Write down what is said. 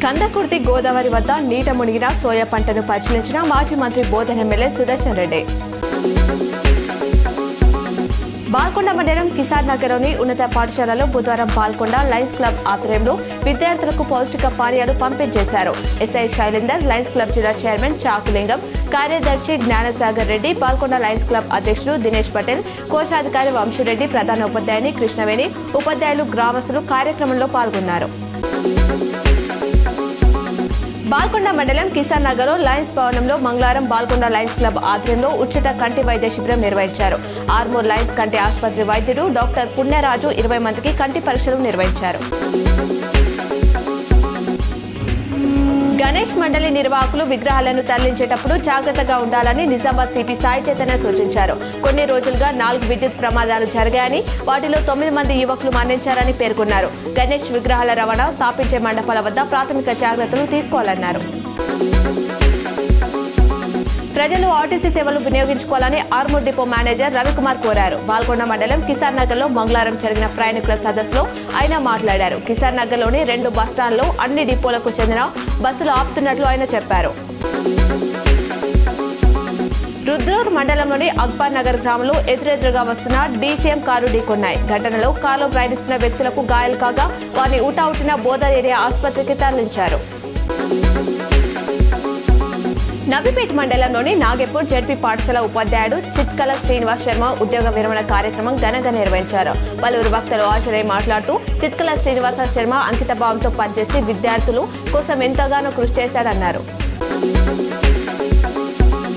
కందకుర్తి గోదావరి వద్ద నీట మునిగిన సోయా పంటను పరిశీలించిన మాజీ మంత్రి బోధన్ ఎమ్మెల్యే సుదర్శన్ రెడ్డి. బాల్కొండ మండలం కిసాన్ నగర్లోని ఉన్నత పాఠశాలలో బుధవారం బాల్కొండ లయన్స్ క్లబ్ ఆధ్వర్యంలో విద్యార్థులకు పౌష్టిక పానీయాలు పంపిణీ చేశారు. ఎస్ఐ శైలేందర్, లయన్స్ క్లబ్ జిల్లా చైర్మన్ చాకులింగం, కార్యదర్శి జ్ఞానసాగర్ రెడ్డి, బాల్కొండ లయన్స్ క్లబ్ అధ్యక్షుడు దినేష్ పటేల్, కోశాధికారి వంశీరెడ్డి, ప్రధాన ఉపాధ్యాయుని కృష్ణవేణి, ఉపాధ్యాయులు, గ్రామస్తులు కార్యక్రమంలో పాల్గొన్నారు. బాల్కొండ మండలం కిసాన్ నగర్ లయన్స్ భవనంలో మంగళవారం బాల్కొండ లయన్స్ క్లబ్ ఆధ్వర్యంలో ఉచిత కంటి వైద్య శిబిరం నిర్వహించారు. ఆర్మూర్ లయన్స్ కంటి ఆసుపత్రి వైద్యుడు డాక్టర్ పుణ్యరాజు 20 మందికి కంటి పరీక్షలు నిర్వహించారు. గణేష్ మండలి నిర్వాహకులు విగ్రహాలను తరలించేటప్పుడు జాగ్రత్తగా ఉండాలని నిజామాబాద్ సిపి సాయి చైతన్య సూచించారు. కొన్ని రోజులుగా 4 విద్యుత్ ప్రమాదాలు జరిగాయని, వాటిలో 9 మంది యువకులు మరణించారని పేర్కొన్నారు. గణేష్ విగ్రహాల రవాణా స్థాపించే మండపాల వద్ద ప్రాథమిక జాగ్రత్తలు తీసుకోవాలన్నారు. ప్రజలు ఆర్టీసీ సేవలు వినియోగించుకోవాలని ఆర్మూర్ డిపో మేనేజర్ రవికుమార్ కోరారు. బాల్కొండ మండలం కిసాన్ నగర్ లో మంగళవారం జరిగిన ప్రయాణికుల సదస్సులో ఆయన మాట్లాడారు. కిసాన్ నగర్ లోని 2 బస్టాండ్లో అన్ని డిపోలకు చెందిన బస్సులు ఆపుతున్నట్లు ఆయన చెప్పారు. రుద్రూర్ మండలంలోని అక్బర్ నగర్ గ్రామంలో ఎదురెదురుగా వస్తున్న డీసీఎం కారు ఢీకొన్నాయి. ఘటనలో కారులో ప్రయాణిస్తున్న వ్యక్తులకు గాయాలు కాగా వారిని ఊటావుటిన బోధర్ ఏరియా ఆసుపత్రికి తరలించారు. నబిపేట్ మండలంలోని నాగేపూర్ జెడ్పీ పాఠశాల ఉపాధ్యాయుడు చిత్కల శ్రీనివాస్ శర్మ ఉద్యోగ విరమణ కార్యక్రమం ఘనంగా నిర్వహించారు. పలువురు వక్తలు హాజరై మాట్లాడుతూ చిత్కల శ్రీనివాస శర్మ అంకితభావంతో పనిచేసి విద్యార్థులు కోసం ఎంతగానో కృషి చేశాడన్నారు.